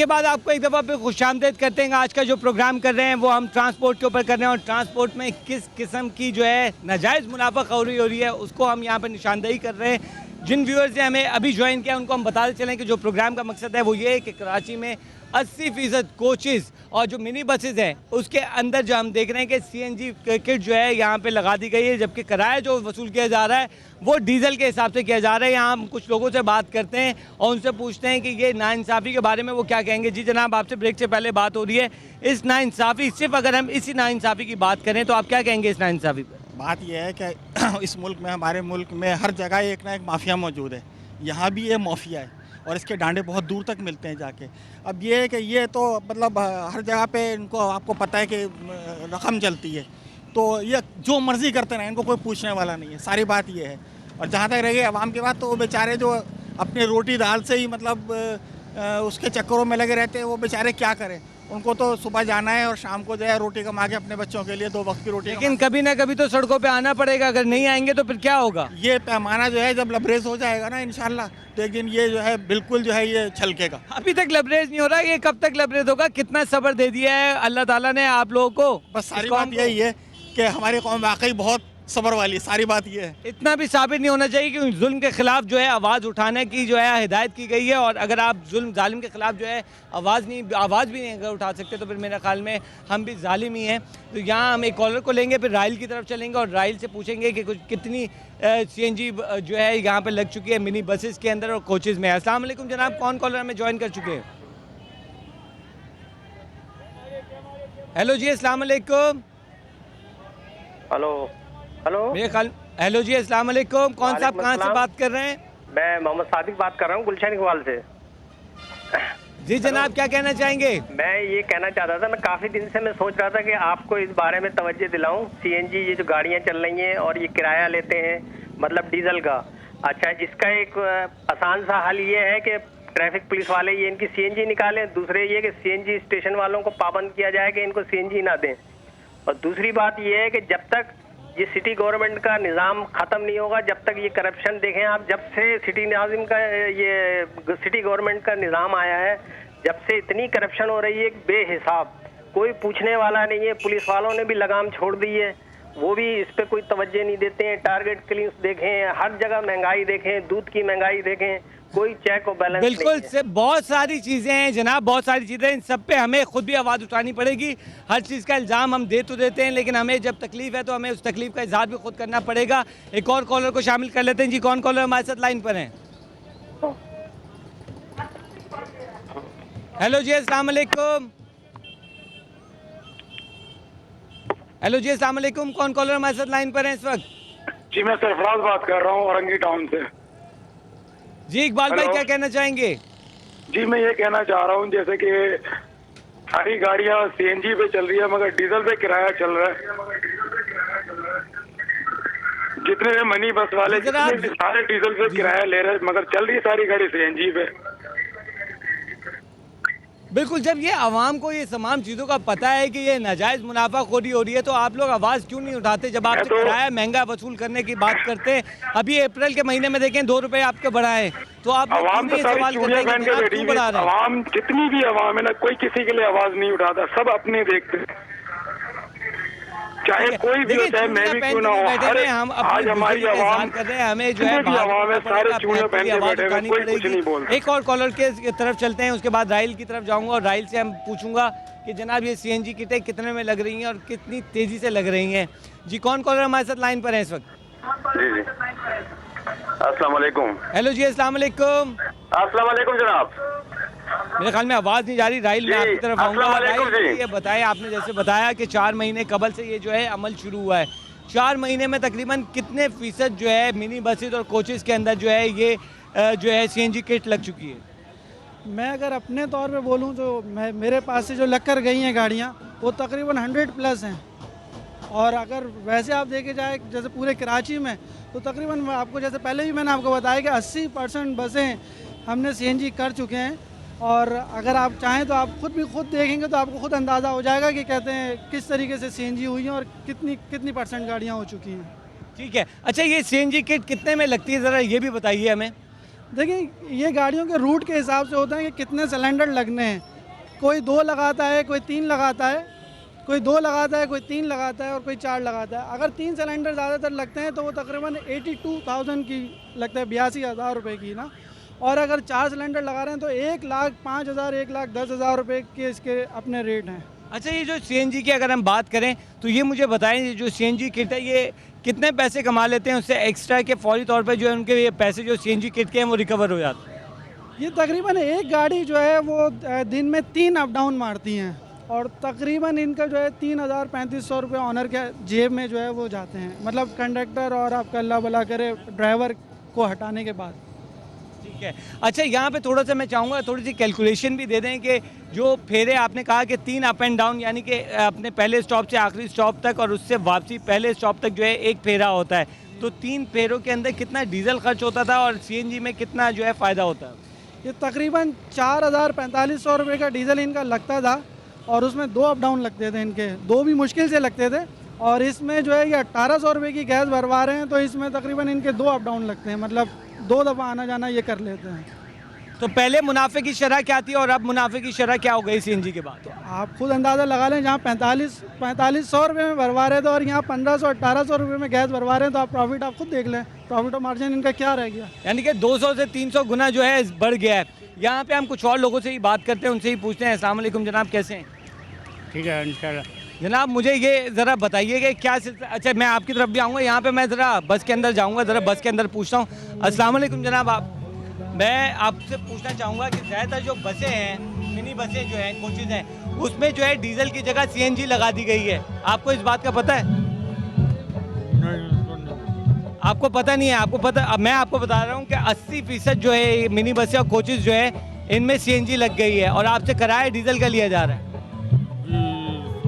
के बाद आपको एक दफ़ा फिर खुशामदीद करते हैं। आज का जो प्रोग्राम कर रहे हैं वो हम ट्रांसपोर्ट के ऊपर कर रहे हैं और ट्रांसपोर्ट में किस किस्म की जो है नाजायज़ मुनाफाखोरी हो रही है उसको हम यहाँ पर निशानदेही कर रहे हैं। जिन व्यूअर्स ने हमें अभी ज्वाइन किया उनको हम बताते चलें कि जो प्रोग्राम का मकसद है वो ये है कि कराची में 80% कोचेज़ और जो मिनी बसेस हैं उसके अंदर जो हम देख रहे हैं कि सीएनजी किट जो है यहाँ पे लगा दी गई है, जबकि किराया जो वसूल किया जा रहा है वो डीजल के हिसाब से किया जा रहा है। यहाँ हम कुछ लोगों से बात करते हैं और उनसे पूछते हैं कि ये नाइंसाफ़ी के बारे में वो क्या कहेंगे। जी जनाब, आपसे ब्रेक से पहले बात हो रही है। इस नाइंसाफ़ी, सिर्फ अगर हम इसी नाइंसाफ़ी की बात करें तो आप क्या कहेंगे इस नाइंसाफ़ी पर? बात यह है कि इस मुल्क में, हमारे मुल्क में हर जगह एक ना एक माफिया मौजूद है। यहाँ भी ये माफिया है और इसके डांडे बहुत दूर तक मिलते हैं जाके। अब ये है कि ये तो मतलब हर जगह पे इनको, आपको पता है कि रकम चलती है, तो ये जो मर्ज़ी करते रहें, इनको कोई पूछने वाला नहीं है। सारी बात ये है। और जहाँ तक रह गई आवाम की बात, तो वो बेचारे जो अपने रोटी दाल से ही मतलब उसके चक्करों में लगे रहते हैं, वो बेचारे क्या करें। उनको तो सुबह जाना है और शाम को जो है रोटी कमा के अपने बच्चों के लिए 2 वक्त की रोटी। लेकिन कभी ना कभी तो सड़कों पे आना पड़ेगा, अगर नहीं आएंगे तो फिर क्या होगा? ये पैमाना जो है जब लबरेज हो जाएगा ना इंशाल्लाह, तो एक दिन ये जो है बिल्कुल जो है ये छलकेगा। अभी तक लबरेज नहीं हो रहा, ये कब तक लबरेज होगा? कितना सब्र दे दिया है अल्लाह ताला ने आप लोगों को? बस सारी बात यही है कि हमारी कौम वाकई बहुत सब्र वाली है। सारी बात ये है। इतना भी साबित नहीं होना चाहिए कि जुल्म के खिलाफ जो है आवाज़ उठाने की जो है हिदायत की गई है, और अगर आप जुल्म जालिम के खिलाफ जो है आवाज़ भी नहीं अगर उठा सकते तो फिर मेरे ख्याल में हम भी जालिम ही हैं। तो यहाँ हम एक कॉलर को लेंगे, फिर राइल की तरफ चलेंगे और राइल से पूछेंगे कि कुछ कितनी सीएनजी जो है यहाँ पर लग चुकी है मिनी बसेस के अंदर और कोचेज़ में। अस्सलाम वालेकुम जनाब, कौन कॉलर हमें ज्वाइन कर चुके हैं? हेलो जी, अस्सलाम वालेकुम। हेलो हेलो मेरे ख्याल, हेलो जी, अस्सलाम वालेकुम। कौन साहब कहाँ से बात कर रहे हैं? मैं मोहम्मद सादिक बात कर रहा हूँ गुलशन इकबाल से। जी जनाब, क्या कहना चाहेंगे? मैं ये कहना चाहता था, मैं काफ़ी दिन से मैं सोच रहा था कि आपको इस बारे में तवज्जो दिलाऊं। सीएनजी ये जो गाड़ियाँ चल रही हैं और ये किराया लेते हैं मतलब डीजल का। अच्छा, इसका एक आसान सा हल ये है कि ट्रैफिक पुलिस वाले ये इनकी सीएनजी निकालें। दूसरे ये कि सीएनजी स्टेशन वालों को पाबंद किया जाए कि इनको सीएनजी ना दें। और दूसरी बात ये है कि जब तक ये सिटी गवर्नमेंट का निज़ाम ख़त्म नहीं होगा, जब तक ये करप्शन देखें आप, जब से सिटी नाजिम का ये सिटी गवर्नमेंट का निज़ाम आया है, जब से इतनी करप्शन हो रही है बेहिसाब, कोई पूछने वाला नहीं है। पुलिस वालों ने भी लगाम छोड़ दी है, वो भी इस पे कोई तवज्जो नहीं देते हैं। टारगेट क्लियर्स देखें, हर जगह महंगाई देखें, दूध की महंगाई देखें, कोई चेक और बैलेंस बिल्कुल से बहुत सारी चीज़ें हैं जनाब, बहुत सारी चीज़ें, इन सब पे हमें खुद भी आवाज़ उठानी पड़ेगी। हर चीज़ का इल्ज़ाम हम दे तो देते हैं, लेकिन हमें जब तकलीफ है तो हमें उस तकलीफ का इजहार भी खुद करना पड़ेगा। एक और कॉलर को शामिल कर लेते हैं। जी, कौन कॉलर हमारे साथ लाइन पर हैं? हेलो जी, अस्सलाम वालेकुम। हेलो जी, अस्सलाम वालेकुम। कौन कॉलर हमारे साथ लाइन पर हैं इस वक्त? जी, मैं सरफराज बात कर रहा हूँ औरंगी टाउन से। जी इकबाल भाई, क्या कहना चाहेंगे? जी, मैं ये कहना चाह रहा हूँ जैसे कि सारी गाड़ियाँ सीएनजी पे चल रही है मगर डीजल पे किराया चल रहा है। जितने भी मनी बस वाले जितने भी सारे डीजल पे किराया ले रहे हैं, मगर चल रही है सारी गाड़ी सीएनजी पे। बिल्कुल, जब ये आवाम को ये तमाम चीज़ों का पता है कि ये नाजायज़ मुनाफाखोरी हो रही है तो आप लोग आवाज़ क्यों नहीं उठाते? जब आपसे किराया महंगा वसूल करने की बात करते हैं, अभी अप्रैल के महीने में देखें 2 रुपए आपके बढ़ाए, तो आप आवाम तो सारी चूड़ियां पहन के बैठी हुई है। आवाम, जितनी भी आवाम है ना, कोई किसी के लिए आवाज नहीं उठाता, सब अपने देखते हैं, चाहे कोई भी हो, चाहे मैं भी क्यों ना हो। आज हमारी आवाम कर रहे हैं, हमें जो है आवाम है, सारे चूड़ियां पहन के बैठे हुए, कोई कुछ नहीं बोलता। एक और कॉलर के तरफ चलते हैं, उसके बाद राइल की तरफ जाऊंगा और राइल से हम पूछूंगा कि जनाब ये सीएनजी किटें कितने में लग रही हैं और कितनी तेजी से लग रही हैं। जी, कौन कॉलर हमारे साथ लाइन पर है इस वक्त? जी जी, अस्सलाम वालेकुम। हेलो जी, अस्सलाम वालेकुम। अस्सलाम वालेकुम जनाब। मेरे ख्याल में आवाज़ नहीं जा रही। राइल में आपकी तरफ आऊँगा। राइल, ये बताएं, आपने जैसे बताया कि 4 महीने कबल से ये जो है अमल शुरू हुआ है, 4 महीने में तकरीबन कितने फ़ीसद जो है मिनी बसेज और कोचेज़ के अंदर जो है ये जो है सीएनजी किट लग चुकी है? मैं अगर अपने तौर पे बोलूँ तो मेरे पास से जो लग कर गई हैं गाड़ियाँ वो तकरीबन 100+ हैं। और अगर वैसे आप देखे जाए जैसे पूरे कराची में, तो तकरीबन आपको जैसे पहले भी मैंने आपको बताया कि 80% बसें हमने सीएनजी कर चुके हैं। और अगर आप चाहें तो आप खुद देखेंगे तो आपको खुद अंदाज़ा हो जाएगा कि कहते हैं किस तरीके से सीएनजी हुई हैं और कितनी % गाड़ियाँ हो चुकी हैं। ठीक है, अच्छा ये सीएनजी किट कितने में लगती है, ज़रा ये भी बताइए हमें। देखिए, ये गाड़ियों के रूट के हिसाब से होता है कि कितने सिलेंडर लगने हैं। कोई 2 लगाता है, कोई 3 लगाता है, कोई 2 लगाता है, कोई 3 लगाता है और कोई 4 लगाता है। अगर 3 सिलेंडर ज़्यादातर लगते हैं तो वो तकरीबन 82,000 की लगता है, 82,000 रुपये की ना। और अगर 4 सिलेंडर लगा रहे हैं तो 1,05,000, 1,10,000 रुपये के इसके अपने रेट हैं। अच्छा, ये जो सीएनजी की अगर हम बात करें तो ये मुझे बताएं, ये जो सीएनजी किट है ये कितने पैसे कमा लेते हैं उससे एक्स्ट्रा के फौरी तौर पे जो है उनके ये पैसे जो सीएनजी किट के हैं वो रिकवर हो जाते हैं? ये तकरीबन एक गाड़ी जो है वो दिन में 3 अप डाउन मारती हैं और तकरीबन इनका जो है 3,000-3,500 रुपये ऑनर के जेब में जो है वो जाते हैं, मतलब कंडक्टर और आपका अल्लाह भला करे ड्राइवर को हटाने के बाद। ठीक है। अच्छा, यहाँ पे थोड़ा सा मैं चाहूँगा थोड़ी सी कैलकुलेशन भी दे दें कि जो फेरे आपने कहा कि 3 अप एंड डाउन, यानी कि अपने पहले स्टॉप से आखिरी स्टॉप तक और उससे वापसी पहले स्टॉप तक जो है एक फेरा होता है, तो 3 फेरों के अंदर कितना डीजल खर्च होता था और सीएनजी में कितना जो है फ़ायदा होता है? ये तकरीबन 4,000-4,500 रुपये का डीजल इनका लगता था और उसमें 2 अप डाउन लगते थे इनके, 2 भी मुश्किल से लगते थे। और इसमें जो है ये 1,800 रुपये की गैस भरवा रहे हैं तो इसमें तकरीबन इनके 2 अप डाउन लगते हैं, मतलब 2 दफ़ा आना जाना ये कर लेते हैं। तो पहले मुनाफे की शरह क्या थी और अब मुनाफे की शरह क्या हो गई सीएनजी के बाद? तो आप खुद अंदाज़ा लगा लें, जहाँ 4500 रुपये में भरवा रहे थे और यहाँ 1,500-1,800 रुपये में गैस भरवा रहे हैं, तो आप प्रॉफिट आप खुद देख लें, प्रॉफिट और मार्जिन इनका क्या रह गया। यानी कि 200 से 300 गुना जो है बढ़ गया है। यहाँ पे हम कुछ और लोगों से ही बात करते हैं, उनसे ही पूछते हैं। अस्सलाम वालेकुम जनाब, कैसे हैं? ठीक है इंशाल्लाह। जनाब मुझे ये ज़रा बताइए कि क्या अच्छा, मैं आपकी तरफ भी आऊँगा, यहाँ पे मैं ज़रा बस के अंदर जाऊँगा, ज़रा बस के अंदर पूछता हूँ। अस्सलाम वालेकुम जनाब, मैं आपसे पूछना चाहूँगा कि ज़्यादातर जो बसें हैं, मिनी बसें जो हैं, कोचेज़ हैं, उसमें जो है डीजल की जगह सीएनजी लगा दी गई है। आपको इस बात का पता है? आपको पता नहीं है? आपको पता, अब मैं आपको बता रहा हूँ कि 80% जो है मिनी बसें और कोचेज़ जो है इनमें सीएनजी लग गई है और आपसे किराया डीजल का लिया जा रहा है।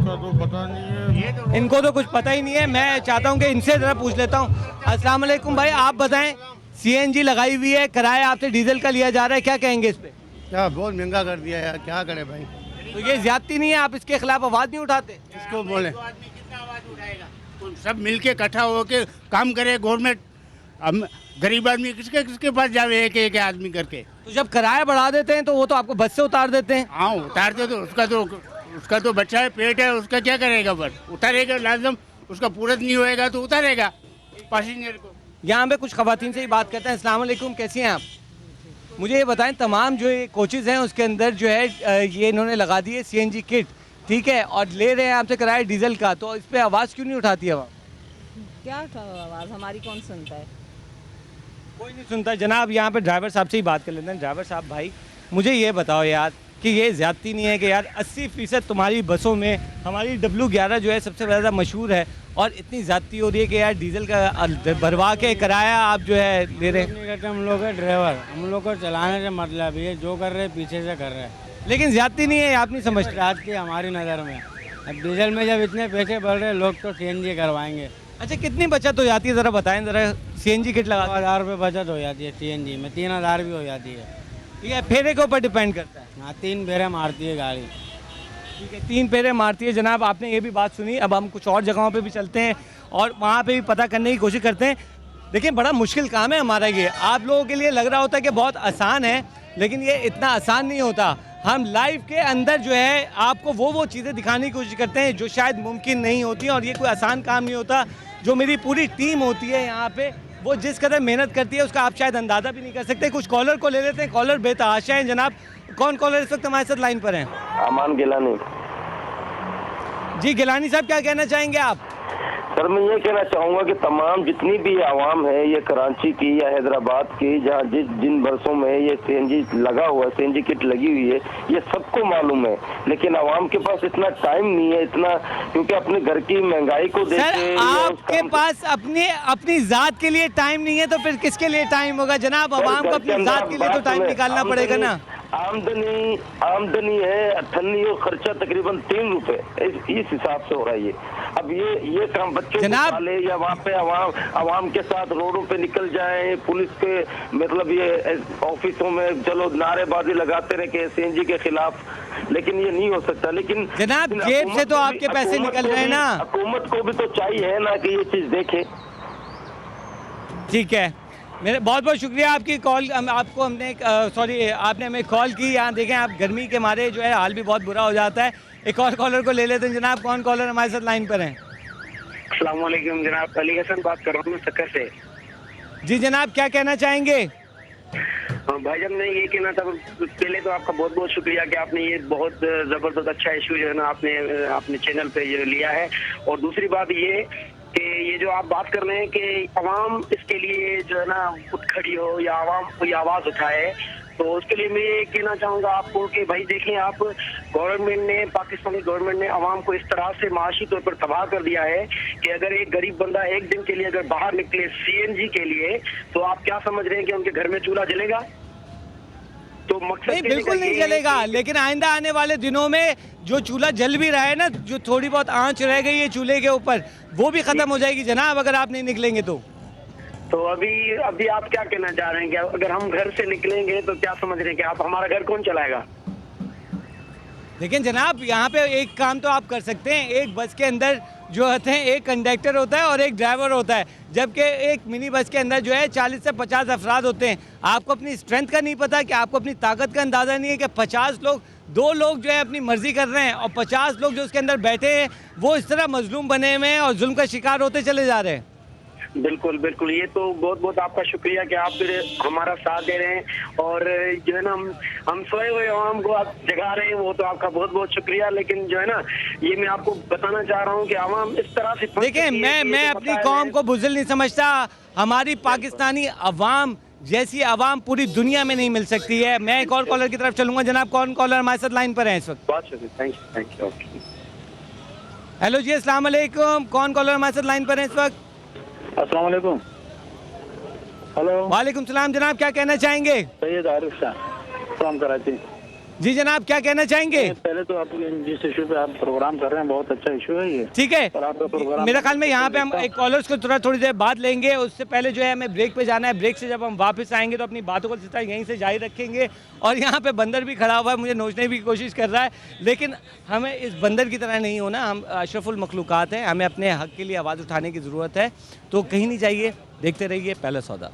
तो पता नहीं है, इनको तो कुछ पता ही नहीं है। मैं चाहता हूँ कि इनसे ज़रा पूछ लेता हूँ। अस्सलाम वालेकुम भाई, आप बताएं, सीएनजी लगाई हुई है, किराया आपसे डीजल का लिया जा रहा है, क्या कहेंगे इस पे? क्या बहुत महंगा कर दिया यार, क्या करे भाई। तो ये ज्यादती नहीं है? आप इसके खिलाफ आवाज़ नहीं उठाते? किसको बोले? सब मिलके इकट्ठा होके काम करे गवर्नमेंट। हम गरीब आदमी किसके किसके पास जावे एक आदमी करके। तो जब किराया बढ़ा देते हैं तो वो तो आपको बस से उतार देते हैं। हाँ उतारते, तो उसका तो बच्चा है, पेट है, उसका क्या करेगा? बस उतारेगा, लाजम उसका पूरा नहीं होएगा तो उतारेगा पैसेंजर को। यहाँ पे कुछ खवातीन से ही बात करते हैं। अस्सलाम वालेकुम, कैसी हैं आप? मुझे ये बताएं, तमाम जो ये कोचेज़ हैं उसके अंदर जो है ये इन्होंने लगा दी है सीएनजी किट, ठीक है, और ले रहे हैं आपसे किराया डीजल का, तो इस पर आवाज़ क्यों नहीं उठाती है? क्या आवाज़ हमारी कौन सुनता है? कोई नहीं सुनता। जनाब यहाँ पे ड्राइवर साहब से ही बात कर लेते हैं। ड्राइवर साहब भाई, मुझे ये बताओ यार कि ये ज़्यादती नहीं है कि यार 80% तुम्हारी बसों में हमारी W11 जो है सबसे ज़्यादा मशहूर है और इतनी ज़्यादती हो रही है कि यार डीजल का भरवा के किराया आप जो है ले रहे हैं? हम लोग है ड्राइवर, हम लोग को चलाने से मतलब ये जो कर रहे हैं पीछे से कर रहे हैं, लेकिन ज़्यादती नहीं है, आप नहीं समझते? रात की हमारी नज़र में अब डीजल में जब इतने पैसे बढ़ रहे लोग तो सीएनजी करवाएंगे। अच्छा, कितनी बचत हो जाती है ज़रा बताएं ज़रा? सीएनजी किट लगा 2,000 रुपये बचत हो जाती है सीएनजी में, 3,000 भी हो जाती है। ठीक है, फेरे के ऊपर डिपेंड करता है। हाँ 3 फेरे मारती है गाड़ी। ठीक है, 3 फेरे मारती है। जनाब आपने ये भी बात सुनी, अब हम कुछ और जगहों पे भी चलते हैं और वहाँ पे भी पता करने की कोशिश करते हैं। देखिए, बड़ा मुश्किल काम है हमारा ये। आप लोगों के लिए लग रहा होता है कि बहुत आसान है, लेकिन ये इतना आसान नहीं होता। हम लाइव के अंदर जो है आपको वो चीज़ें दिखाने की कोशिश करते हैं जो शायद मुमकिन नहीं होती, और ये कोई आसान काम नहीं होता। जो मेरी पूरी टीम होती है यहाँ पे, वो जिस कदर मेहनत करती है उसका आप शायद अंदाज़ा भी नहीं कर सकते। कुछ कॉलर को ले लेते हैं, कॉलर बेतहाशा हैं जनाब। कौन कॉलर इस वक्त हमारे साथ लाइन पर हैं? अमान गिलानी। जी गिलानी साहब, क्या कहना चाहेंगे आप? सर मैं ये कहना चाहूँगा कि तमाम जितनी भी आवाम है, ये कराची की या हैदराबाद की, जहाँ जिन बसों में ये सीएनजी लगा हुआ है, सीएनजी किट लगी हुई है, ये सबको मालूम है, लेकिन आवाम के पास इतना टाइम नहीं है, इतना, क्योंकि अपने घर की महंगाई को देख के। सर आपके पास अपनी जात के लिए टाइम नहीं है तो फिर किसके लिए टाइम होगा जनाब? आवाम को अपनी जात के लिए तो टाइम निकालना पड़ेगा ना। आमदनी है 98 और खर्चा तकरीबन 3 रुपए इस हिसाब से हो रहा है ये। अब ये काम बच्चों को पाले या वहाँ पे आवाम के साथ रोडों पे निकल जाए, पुलिस के मतलब ये ऑफिसों में चलो नारेबाजी लगाते रहे के सीएनजी के खिलाफ, लेकिन ये नहीं हो सकता। लेकिन जनाब जेब से तो आपके पैसे निकल रहे हैं ना। हुकूमत को भी तो चाहिए ना कि ये चीज देखे। ठीक है, मेरे बहुत बहुत शुक्रिया आपकी कॉल आपको हमने सॉरी आपने हमें कॉल की। यहाँ देखें आप गर्मी के मारे जो है हाल भी बहुत बुरा हो जाता है। एक और कॉलर को ले लेते हैं। जनाब कौन कॉलर हमारे साथ लाइन पर हैं? अस्सलाम वालेकुम जनाब, अली हसन बात कर रहा हूँ सक्कर से। जी जनाब क्या कहना चाहेंगे? भाईजान मैं ये कहना था, पहले तो आपका बहुत बहुत शुक्रिया कि आपने ये बहुत ज़बरदस्त अच्छा इशू जो है ना आपने चैनल पे ये लिया है। और दूसरी बात ये कि ये जो आप बात कर रहे हैं कि अवाम इसके लिए जो है ना उठ खड़ी हो या अवाम कोई आवाज़ उठाए, तो उसके लिए मैं ये कहना चाहूँगा आपको कि भाई देखें, आप गवर्नमेंट ने पाकिस्तानी गवर्नमेंट ने अवाम को इस तरह से माशी तौर पर तबाह कर दिया है कि अगर एक गरीब बंदा एक दिन के लिए अगर बाहर निकले सीएनजी के लिए, तो आप क्या समझ रहे हैं कि उनके घर में चूल्हा जलेगा? तो मकसद नहीं बिल्कुल नहीं जलेगा, लेकिन आइंदा आने वाले दिनों में जो चूल्हा जल भी रहा है ना, जो थोड़ी बहुत आंच रह गई है चूल्हे के ऊपर, वो भी खत्म हो जाएगी जनाब अगर आप नहीं निकलेंगे तो अभी आप क्या कहना चाह रहे हैं कि अगर हम घर से निकलेंगे तो क्या समझ रहे हैं कि आप हमारा घर कौन चलाएगा? लेकिन जनाब यहाँ पे एक काम तो आप कर सकते हैं। एक बस के अंदर जो होते हैं एक कंडक्टर होता है और एक ड्राइवर होता है, जबकि एक मिनी बस के अंदर जो है 40 से 50 अफराद होते हैं। आपको अपनी स्ट्रेंथ का नहीं पता कि आपको अपनी ताकत का अंदाज़ा नहीं है कि 50 लोग 2 लोग जो है अपनी मर्जी कर रहे हैं और 50 लोग जो उसके अंदर बैठे हैं वो इस तरह मजलूम बने हुए हैं और जुल्म का शिकार होते चले जा रहे हैं। बिल्कुल बिल्कुल, ये तो बहुत बहुत आपका शुक्रिया कि आप फिर हमारा साथ दे रहे हैं और जो है ना हम सोए हुए आवाम को आप जगा रहे हैं, वो तो आपका बहुत बहुत शुक्रिया। लेकिन जो है ना ये मैं आपको बताना चाह रहा हूँ कि आवाम इस तरह से देखिए मैं अपनी कौम को बुज़दिल नहीं समझता। हमारी पाकिस्तानी अवाम जैसी अवाम पूरी दुनिया में नहीं मिल सकती है। मैं एक और कॉलर की तरफ चलूंगा। जनाब कौन कॉलर हमारे साथ लाइन पर है इस वक्त? बहुत शुक्रिया, थैंक यू। हेलो जी अस्सलाम वालेकुम, कौन कॉलर हमारे साथ लाइन पर है इस वक्त? अस्सलाम वालेकुम। हेलो। वालेकुम सलाम। जनाब क्या कहना चाहेंगे? सैयद आरिफ शाह फ्रॉम कराची। जी जनाब क्या कहना चाहेंगे? पहले तो आप जिस इशू पे आप प्रोग्राम कर रहे हैं बहुत अच्छा इशू है ये, ठीक है। और आपका प्रोग्राम मेरा ख्याल में यहाँ पे हम एक कॉलर्स को थोड़ी देर बाद लेंगे। उससे पहले जो है हमें ब्रेक पे जाना है। ब्रेक से जब हम वापस आएंगे तो अपनी बातों को सिलसिला यहीं से जारी रखेंगे। और यहाँ पे बंदर भी खड़ा हुआ है, मुझे नोचने की कोशिश कर रहा है, लेकिन हमें इस बंदर की तरह नहीं होना। हम अशरफुल मखलूक़ात हैं, हमें अपने हक़ के लिए आवाज़ उठाने की ज़रूरत है। तो कहीं नहीं जाइए, देखते रहिए पहला सौदा।